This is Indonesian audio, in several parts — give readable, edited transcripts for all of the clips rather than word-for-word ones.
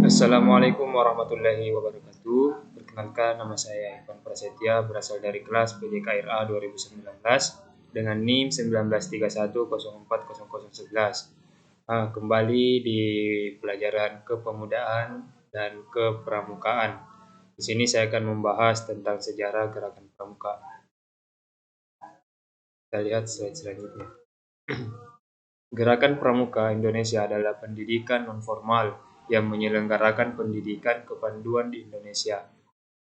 Assalamualaikum warahmatullahi wabarakatuh. Perkenalkan, nama saya Ivan Prasetya, berasal dari kelas PJKRA 2019 dengan NIM 1931040011. Kembali di pelajaran kepemudaan dan kepramukaan. Di sini saya akan membahas tentang sejarah gerakan pramuka. Kita lihat slide selanjutnya. Gerakan Pramuka Indonesia adalah pendidikan non-formal yang menyelenggarakan pendidikan kepanduan di Indonesia.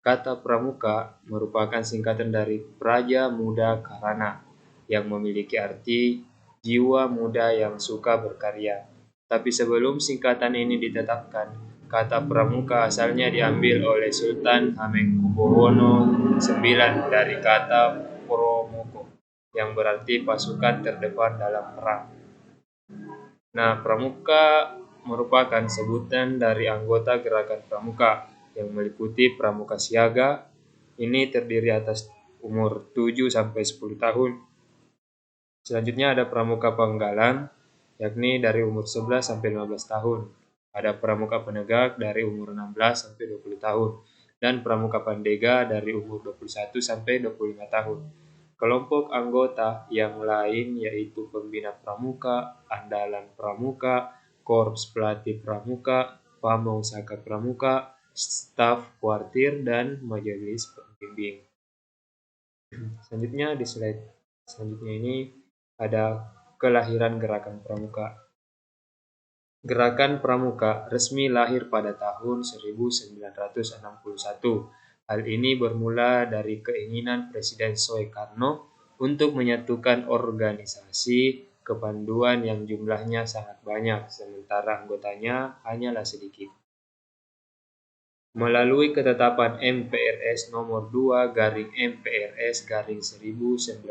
Kata pramuka merupakan singkatan dari Praja Muda Karana yang memiliki arti jiwa muda yang suka berkarya. Tapi sebelum singkatan ini ditetapkan, kata pramuka asalnya diambil oleh Sultan Hamengkubuwono IX dari kata Promoko yang berarti pasukan terdepan dalam perang. Nah, pramuka merupakan sebutan dari anggota gerakan pramuka yang meliputi pramuka siaga. Ini terdiri atas umur 7 sampai 10 tahun. Selanjutnya ada pramuka penggalang, yakni dari umur 11 sampai 15 tahun. Ada pramuka penegak dari umur 16 sampai 20 tahun dan pramuka pandega dari umur 21 sampai 25 tahun. Kelompok anggota yang lain yaitu pembina pramuka, andalan pramuka, korps pelatih pramuka, pamong-saka pramuka, staf kuartir, dan majelis pembimbing. Selanjutnya di slide selanjutnya ini ada kelahiran gerakan pramuka. Gerakan pramuka resmi lahir pada tahun 1961. Hal ini bermula dari keinginan Presiden Soekarno untuk menyatukan organisasi kepanduan yang jumlahnya sangat banyak, sementara anggotanya hanyalah sedikit. Melalui ketetapan MPRS nomor 2/MPRS/1960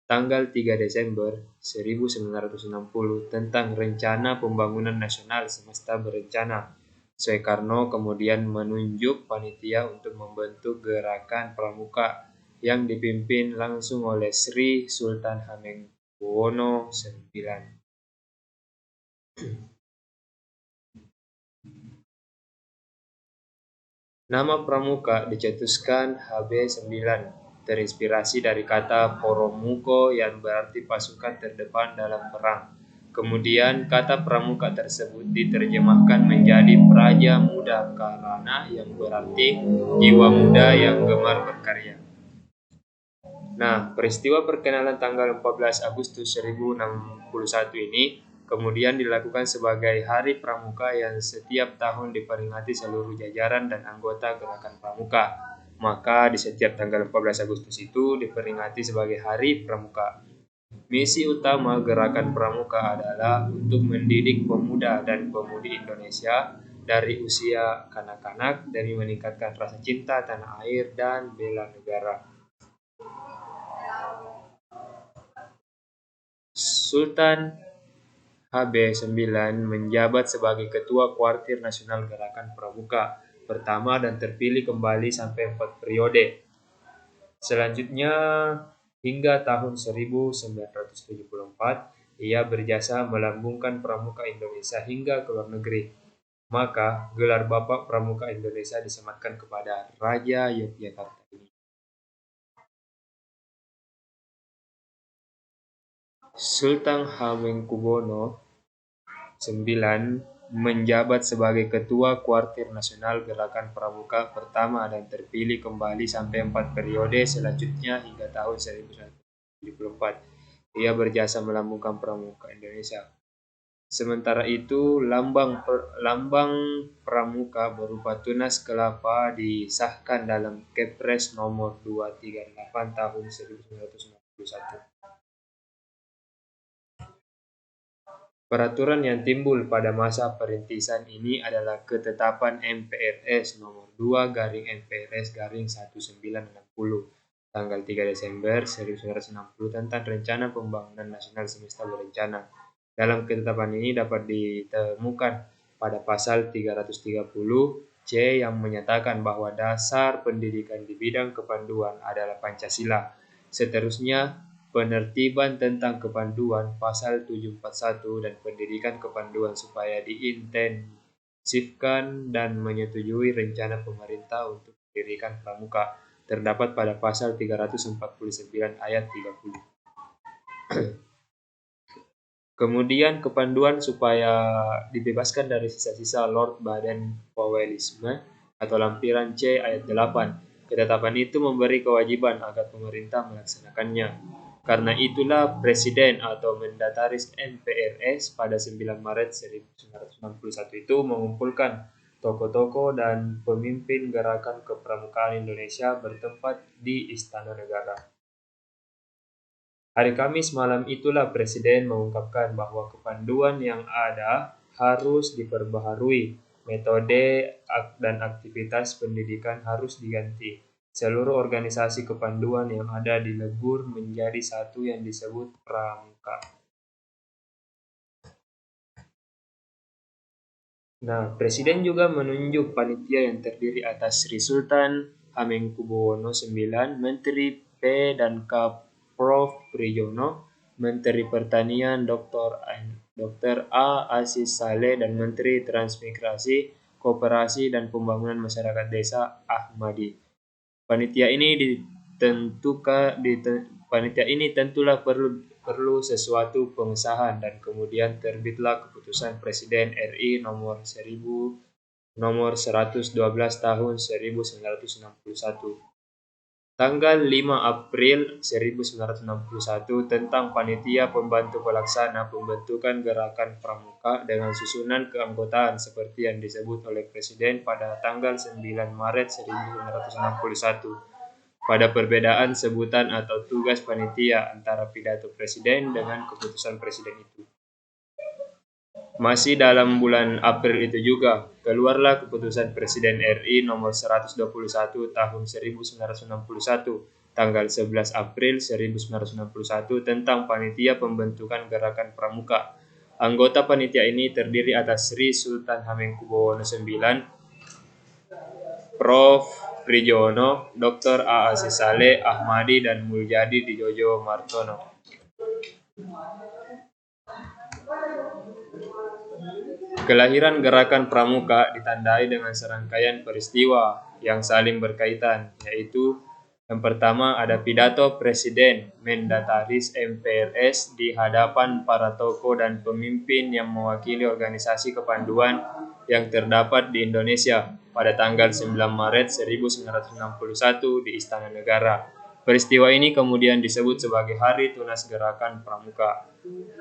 tanggal 3 Desember 1960 tentang Rencana Pembangunan Nasional Semesta Berencana, Soekarno kemudian menunjuk panitia untuk membentuk gerakan pramuka yang dipimpin langsung oleh Sri Sultan Hamengkubuwono IX. Nama pramuka dicetuskan HB9, terinspirasi dari kata Poromuko yang berarti pasukan terdepan dalam perang. Kemudian kata pramuka tersebut diterjemahkan menjadi Praja Muda Karana yang berarti jiwa muda yang gemar berkarya. Nah, peristiwa perkenalan tanggal 14 Agustus 1061 ini kemudian dilakukan sebagai Hari Pramuka yang setiap tahun diperingati seluruh jajaran dan anggota gerakan pramuka. Maka di setiap tanggal 14 Agustus itu diperingati sebagai Hari Pramuka. Misi utama gerakan pramuka adalah untuk mendidik pemuda dan pemudi Indonesia dari usia kanak-kanak demi meningkatkan rasa cinta tanah air dan bela negara. Sultan HB9 menjabat sebagai Ketua Kuartir Nasional Gerakan Pramuka pertama dan terpilih kembali sampai 4 periode. Selanjutnya, hingga tahun 1974, ia berjasa melambungkan pramuka Indonesia hingga ke luar negeri. Maka, gelar Bapak Pramuka Indonesia disematkan kepada Raja Yogyakarta ini. Sultan Hamengkubuwono IX menjabat sebagai Ketua Kuartir Nasional Gerakan Pramuka pertama dan terpilih kembali sampai 4 periode selanjutnya hingga tahun 1974. Ia berjasa melambungkan pramuka Indonesia. Sementara itu, lambang pramuka berupa tunas kelapa disahkan dalam Kepres nomor 238 tahun 1991. Peraturan yang timbul pada masa perintisan ini adalah ketetapan MPRS nomor 2/MPRS/1960 tanggal 3 Desember 1960 tentang Rencana Pembangunan Nasional Semesta Berencana. Dalam ketetapan ini dapat ditemukan pada pasal 330C yang menyatakan bahwa dasar pendidikan di bidang kepanduan adalah Pancasila. Seterusnya, penertiban tentang kepanduan pasal 741 dan pendidikan kepanduan supaya diintensifkan dan menyetujui rencana pemerintah untuk mendirikan pramuka terdapat pada pasal 349 ayat 30. Kemudian kepanduan supaya dibebaskan dari sisa-sisa Lord Baden-Powellisme atau lampiran C ayat 8. Ketetapan itu memberi kewajiban agar pemerintah melaksanakannya. Karena itulah Presiden atau Mendataris MPRS pada 9 Maret 1961 itu mengumpulkan tokoh-tokoh dan pemimpin gerakan kepramukaan Indonesia bertempat di Istana Negara. Hari Kamis malam itulah Presiden mengungkapkan bahwa kepanduan yang ada harus diperbaharui, metode dan aktivitas pendidikan harus diganti. Seluruh organisasi kepanduan yang ada dilebur menjadi satu yang disebut pramuka. Nah, Presiden juga menunjuk panitia yang terdiri atas Sri Sultan Hamengkubuwono IX, Menteri P dan K Prof. Priyono, Menteri Pertanian Dr. A. Aziz Saleh, dan Menteri Transmigrasi, Koperasi dan Pembangunan Masyarakat Desa Ahmadi. Panitia ini tentulah perlu sesuatu pengesahan dan kemudian terbitlah keputusan Presiden RI nomor 112 tahun 1961. Tanggal 5 April 1961 tentang Panitia Pembantu Pelaksana Pembentukan Gerakan Pramuka dengan susunan keanggotaan seperti yang disebut oleh Presiden pada tanggal 9 Maret 1961. Pada perbedaan sebutan atau tugas panitia antara pidato Presiden dengan keputusan Presiden itu. Masih dalam bulan April itu juga, keluarlah keputusan Presiden RI nomor 121 tahun 1961, tanggal 11 April 1961 tentang Panitia Pembentukan Gerakan Pramuka. Anggota panitia ini terdiri atas Sri Sultan Hamengkubuwono IX, Prof. Priyono, Dr. A. Aziz Saleh, Ahmadi, dan Muljadi Dijojo Martono. Kelahiran Gerakan Pramuka ditandai dengan serangkaian peristiwa yang saling berkaitan, yaitu yang pertama ada pidato Presiden Mendataris MPRS di hadapan para tokoh dan pemimpin yang mewakili organisasi kepanduan yang terdapat di Indonesia pada tanggal 9 Maret 1961 di Istana Negara. Peristiwa ini kemudian disebut sebagai Hari Tunas Gerakan Pramuka.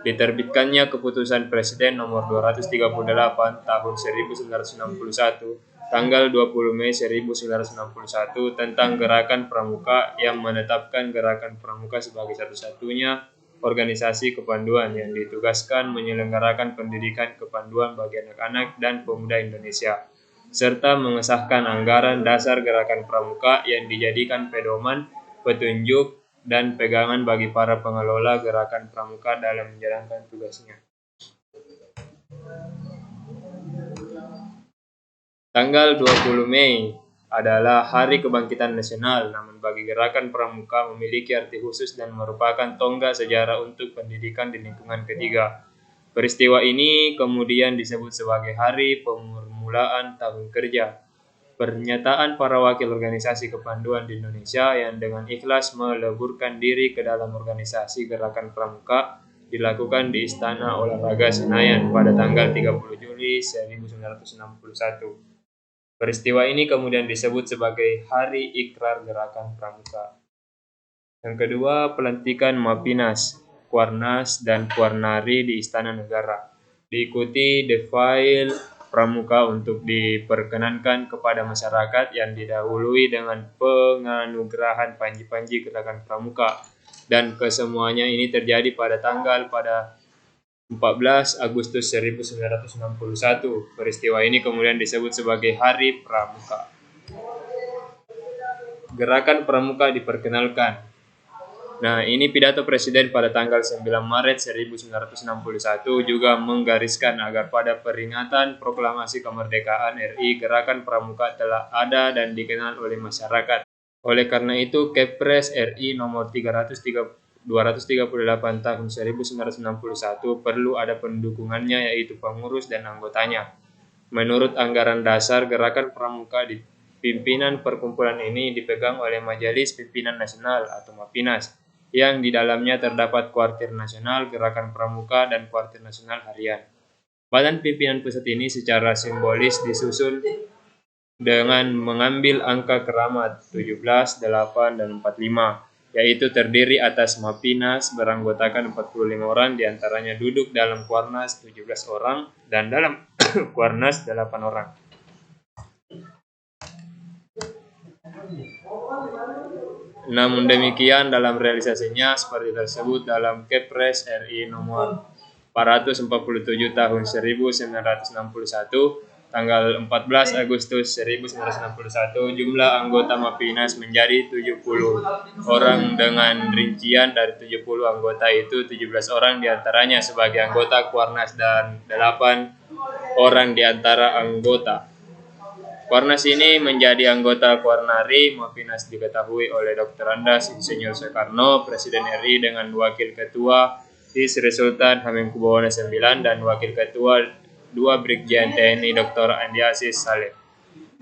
Diterbitkannya Keputusan Presiden nomor 238 tahun 1961 tanggal 20 Mei 1961 tentang Gerakan Pramuka yang menetapkan Gerakan Pramuka sebagai satu-satunya organisasi kepanduan yang ditugaskan menyelenggarakan pendidikan kepanduan bagi anak-anak dan pemuda Indonesia, serta mengesahkan anggaran dasar Gerakan Pramuka yang dijadikan pedoman, petunjuk, dan pegangan bagi para pengelola Gerakan Pramuka dalam menjalankan tugasnya. Tanggal 20 Mei adalah Hari Kebangkitan Nasional, namun bagi Gerakan Pramuka memiliki arti khusus dan merupakan tonggak sejarah untuk pendidikan di lingkungan ketiga. Peristiwa ini kemudian disebut sebagai Hari Permulaan Tahun Kerja. Pernyataan para wakil organisasi kepanduan di Indonesia yang dengan ikhlas meleburkan diri ke dalam organisasi Gerakan Pramuka dilakukan di Istana Olahraga Senayan pada tanggal 30 Juli 1961. Peristiwa ini kemudian disebut sebagai Hari Ikrar Gerakan Pramuka. Yang kedua, pelantikan Mapinas, Kuarnas, dan Kuarnari di Istana Negara. Diikuti defile Pramuka untuk diperkenankan kepada masyarakat yang didahului dengan penganugerahan panji-panji Gerakan Pramuka. Dan kesemuanya ini terjadi pada 14 Agustus 1961. Peristiwa ini kemudian disebut sebagai Hari Pramuka. Gerakan Pramuka diperkenalkan. Nah, ini pidato Presiden pada tanggal 9 Maret 1961 juga menggariskan agar pada peringatan proklamasi kemerdekaan RI, Gerakan Pramuka telah ada dan dikenal oleh masyarakat. Oleh karena itu, Kepres RI nomor 313 238 tahun 1961 perlu ada pendukungannya, yaitu pengurus dan anggotanya. Menurut anggaran dasar, Gerakan Pramuka di pimpinan perkumpulan ini dipegang oleh Majelis Pimpinan Nasional atau MAPINAS, yang di dalamnya terdapat Kuartir Nasional, Gerakan Pramuka, dan Kuartir Nasional Harian. Badan pimpinan pusat ini secara simbolis disusun dengan mengambil angka keramat 17, 8, dan 45, yaitu terdiri atas MAPINAS beranggotakan 45 orang, diantaranya duduk dalam Kuarnas 17 orang dan dalam Kuarnas 8 orang. Namun demikian, dalam realisasinya seperti tersebut dalam Kepres RI nomor 447 tahun 1961, tanggal 14 Agustus 1961, jumlah anggota MAPINAS menjadi 70 orang dengan rincian dari 70 anggota itu 17 orang diantaranya sebagai anggota Kuarnas dan 8 orang diantara anggota Kuarnas ini menjadi anggota Kuarnari. MAPINAS diketahui oleh Dr. Andas Insinyur Soekarno, Presiden RI, dengan Wakil Ketua Sri Sultan Hamengkubuwono IX dan Wakil Ketua 2 Brigjen TNI Dr. Andi Aziz Saleh.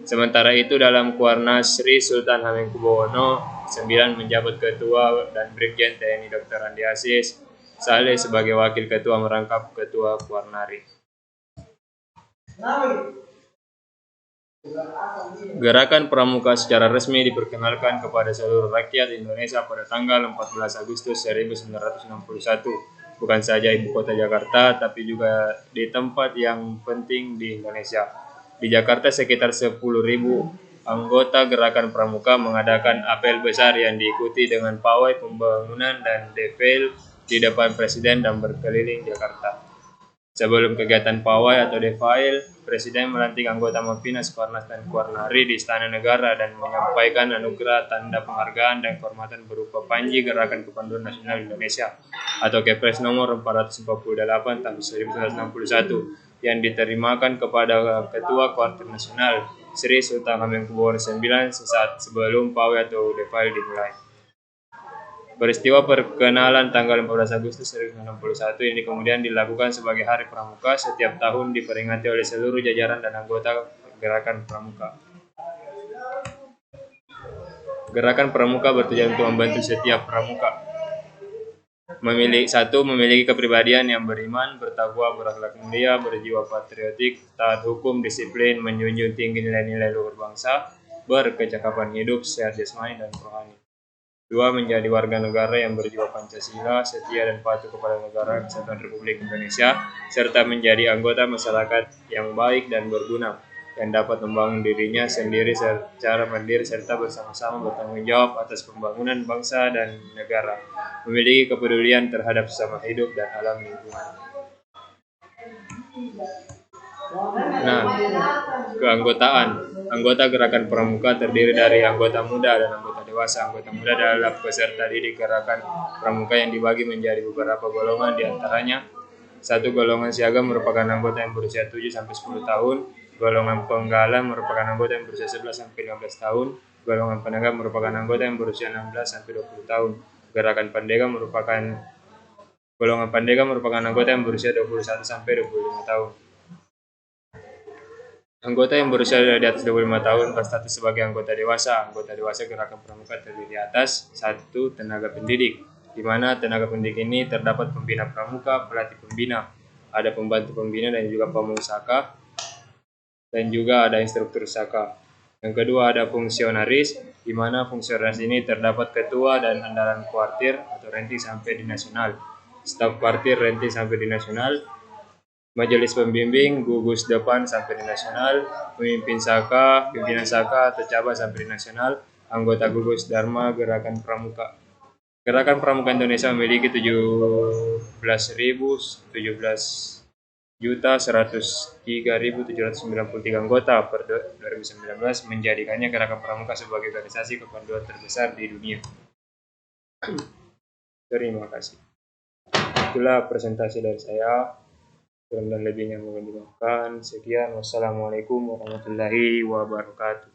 Sementara itu dalam Kuarnas, Sri Sultan Hamengkubuwono IX menjabat Ketua dan Brigjen TNI Dr. Andi Aziz Saleh sebagai Wakil Ketua merangkap Ketua Kuarnari. Gerakan Pramuka secara resmi diperkenalkan kepada seluruh rakyat Indonesia pada tanggal 14 Agustus 1961, bukan saja ibu kota Jakarta, tapi juga di tempat yang penting di Indonesia. Di Jakarta sekitar 10.000 anggota Gerakan Pramuka mengadakan apel besar yang diikuti dengan pawai pembangunan dan defil di depan Presiden dan berkeliling Jakarta. Sebelum kegiatan pawai atau defile, Presiden melantik anggota MAPINAS, Kuarnas, dan Kuarnari di Istana Negara dan menyampaikan anugerah tanda penghargaan dan kehormatan berupa Panji Gerakan Kepanduan Nasional Indonesia atau Kepres nomor 448 tahun 1961 yang diterimakan kepada Ketua Kuartir Nasional Sri Sultan Hamengkubuwono IX sesaat sebelum pawai atau defile dimulai. Peristiwa perkenalan tanggal 14 Agustus 1961 ini kemudian dilakukan sebagai Hari Pramuka, setiap tahun diperingati oleh seluruh jajaran dan anggota Gerakan Pramuka. Gerakan Pramuka bertujuan untuk membantu setiap pramuka memiliki kepribadian yang beriman, bertakwa, berakhlak mulia, berjiwa patriotik, taat hukum, disiplin, menjunjung tinggi nilai-nilai luhur bangsa, berkecakapan hidup, sehat jasmani dan rohani. 2. Menjadi warga negara yang berjiwa Pancasila, setia dan patuh kepada negara Kesatuan Republik Indonesia, serta menjadi anggota masyarakat yang baik dan berguna, yang dapat membangun dirinya sendiri secara mandiri serta bersama-sama bertanggung jawab atas pembangunan bangsa dan negara, memiliki kepedulian terhadap sesama hidup dan alam lingkungan. Nah, keanggotaan. Anggota Gerakan Pramuka terdiri dari anggota muda dan anggota dewasa. Anggota muda adalah peserta didik Gerakan Pramuka yang dibagi menjadi beberapa golongan, diantaranya 1. Golongan siaga merupakan anggota yang berusia 7-10 tahun. Golongan penggala merupakan anggota yang berusia 11-15 tahun. Golongan penegak merupakan anggota yang berusia 16-20 tahun. Golongan pandega merupakan anggota yang berusia 21-25 tahun. Anggota yang berusia di atas 25 tahun berstatus sebagai anggota dewasa. Anggota dewasa Gerakan Pramuka terdiri atas 1. Tenaga pendidik, di mana tenaga pendidik ini terdapat pembina pramuka, pelatih pembina, ada pembantu pembina dan juga pemusaka, dan juga ada instruktur saka. Yang kedua ada fungsionaris, di mana fungsionaris ini terdapat ketua dan andalan kuartir atau ranting sampai di nasional, staf kuartir ranting sampai di nasional, majelis pembimbing, gugus depan sampai di nasional, pemimpin saka, pimpinan saka atau cabang sampai di nasional, anggota gugus dharma Gerakan Pramuka. Gerakan Pramuka Indonesia memiliki 17.103.793 anggota per 2019, menjadikannya Gerakan Pramuka sebagai organisasi kepanduan terbesar di dunia. Terima kasih. Itulah presentasi dari saya. Kurang dan lebihnya mohon dimaafkan. Sekian, wassalamualaikum warahmatullahi wabarakatuh.